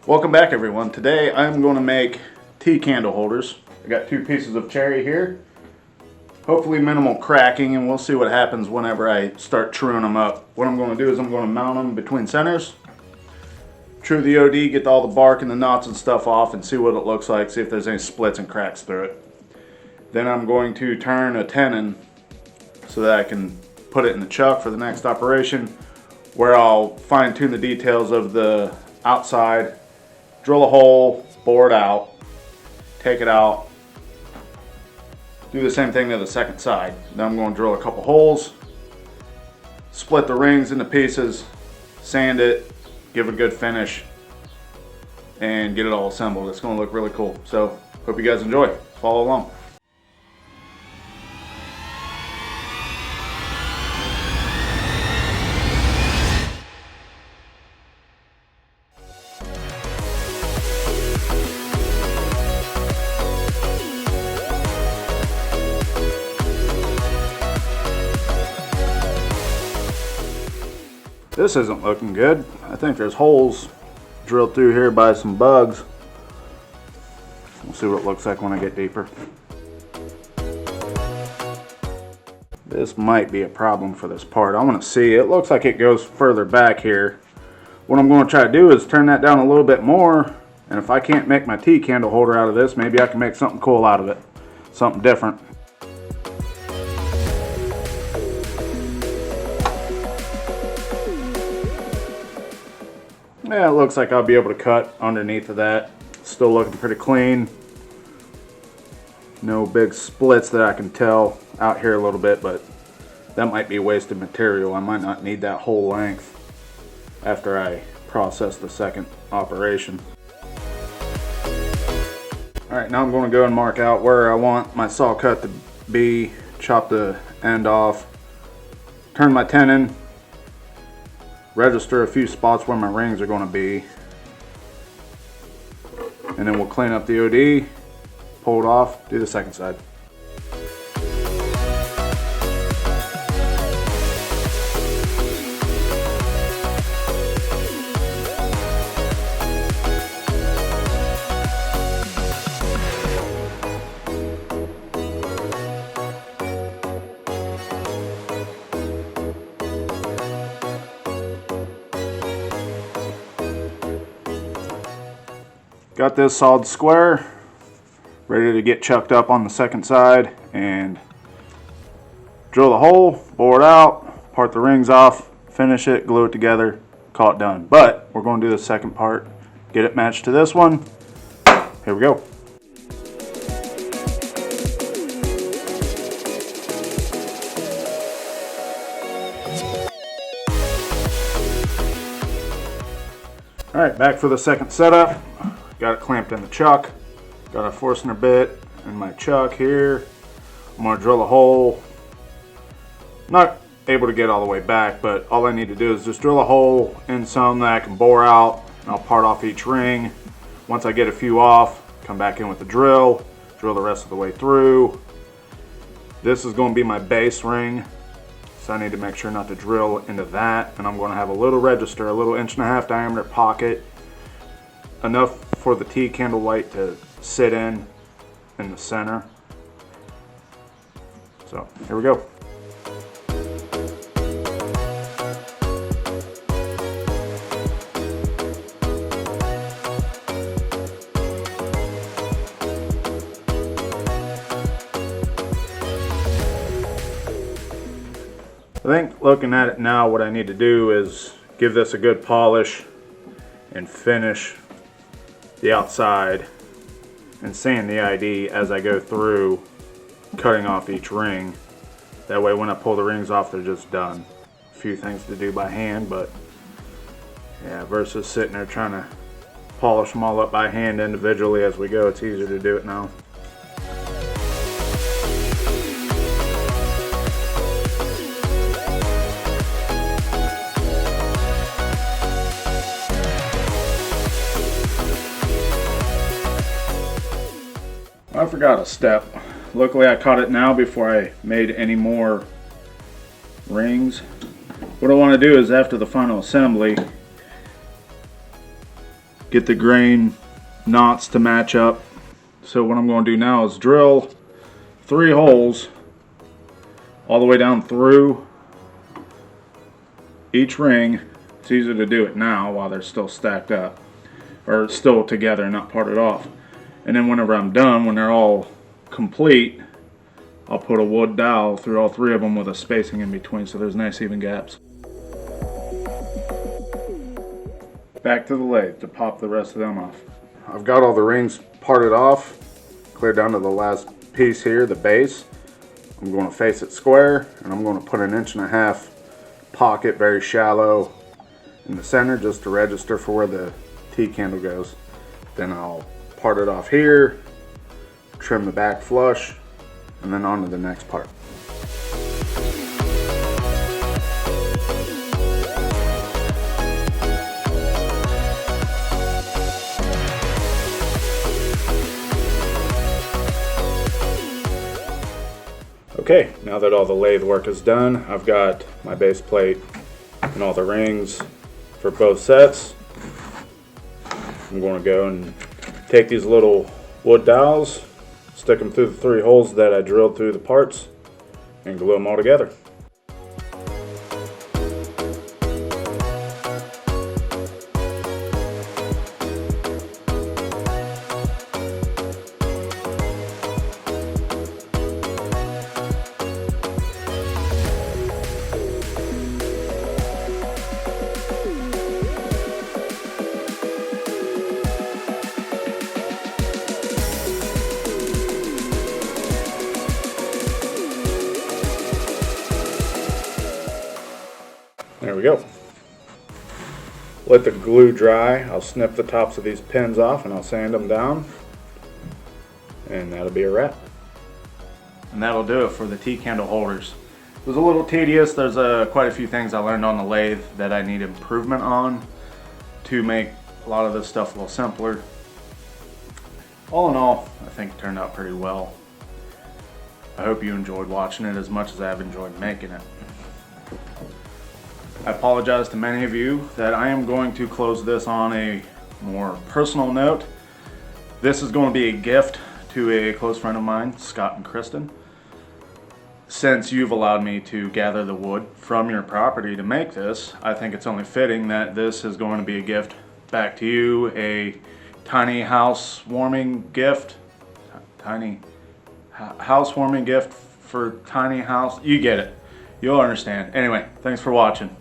Welcome back, everyone. Today I'm going to make tea candle holders. I got 2 pieces of cherry here. Hopefully minimal cracking, and we'll see what happens whenever I start truing them up. What I'm going to do is I'm going to mount them between centers, true the OD, get all the bark and the knots and stuff off and see what it looks like, see if there's any splits and cracks through it. Then I'm going to turn a tenon so that I can put it in the chuck for the next operation, where I'll fine tune the details of the outside, drill a hole, bore it out, take it out, do the same thing to the second side. Then I'm going to drill a couple holes, split the rings into pieces, sand it, give it a good finish, and get it all assembled. It's going to look really cool. So hope you guys enjoy. Follow along. This isn't looking good. I think there's holes drilled through here by some bugs. We'll see what it looks like when I get deeper. This might be a problem for this part. I want to see. It looks like it goes further back here. What I'm going to try to do is turn that down a little bit more, and if I can't make my tea candle holder out of this, maybe I can make something cool out of it. Something different. Yeah, it looks like I'll be able to cut underneath of that. Still looking pretty clean. No big splits that I can tell. Out here a little bit, but that might be wasted material. I might not need that whole length after I process the second operation. Alright, now I'm going to go and mark out where I want my saw cut to be. Chop the end off. Turn my tenon. Register a few spots where my rings are going to be, and then we'll clean up the OD, pull it off, do the second side. Got this solid square, ready to get chucked up on the second side, and drill the hole, bore it out, part the rings off, finish it, glue it together, call it done. But we're going to do the second part, get it matched to this one. Here we go. Alright, back for the second setup. Got it clamped in the chuck. Got a Forstner bit in my chuck here. I'm going to drill a hole. Not able to get all the way back, but all I need to do is just drill a hole in some that I can bore out, and I'll part off each ring. Once I get a few off, come back in with the drill the rest of the way through. This is going to be my base ring, so I need to make sure not to drill into that. And I'm going to have a little register, a little 1.5" diameter pocket, enough for the tea candle light to sit in the center. So here we go. I think looking at it now, what I need to do is give this a good polish and finish the outside and sand the ID as I go through, cutting off each ring. That way when I pull the rings off, they're just done. A few things to do by hand, but yeah, versus sitting there trying to polish them all up by hand individually as we go, it's easier to do it now. I forgot a step. Luckily I caught it now before I made any more rings. What I want to do is after the final assembly, get the grain knots to match up. So what I'm going to do now is drill 3 holes all the way down through each ring. It's easier to do it now while they're still stacked up, or still together, not parted off. And then whenever I'm done, when they're all complete, I'll put a wood dowel through all 3 of them with a spacing in between so there's nice even gaps. Back to the lathe to pop the rest of them off. I've got all the rings parted off, clear down to the last piece here, the base. I'm going to face it square, and I'm going to put an 1.5 inch pocket, very shallow, in the center just to register for where the T-candle goes. Then I'll part it off here, trim the back flush, and then on to the next part. Okay, now that all the lathe work is done, I've got my base plate and all the rings for both sets. I'm going to go and take these little wood dowels, stick them through the 3 holes that I drilled through the parts, and glue them all together. There we go. Let the glue dry. I'll snip the tops of these pins off and I'll sand them down. And that'll be a wrap. And that'll do it for the T-candle holders. It was a little tedious. There's quite a few things I learned on the lathe that I need improvement on to make a lot of this stuff a little simpler. All in all, I think it turned out pretty well. I hope you enjoyed watching it as much as I've enjoyed making it. I apologize to many of you that I am going to close this on a more personal note. This is going to be a gift to a close friend of mine, Scott and Kristen. Since you've allowed me to gather the wood from your property to make this, I think it's only fitting that this is going to be a gift back to you, a tiny housewarming gift. Tiny housewarming gift for tiny house. You get it. You'll understand. Anyway, thanks for watching.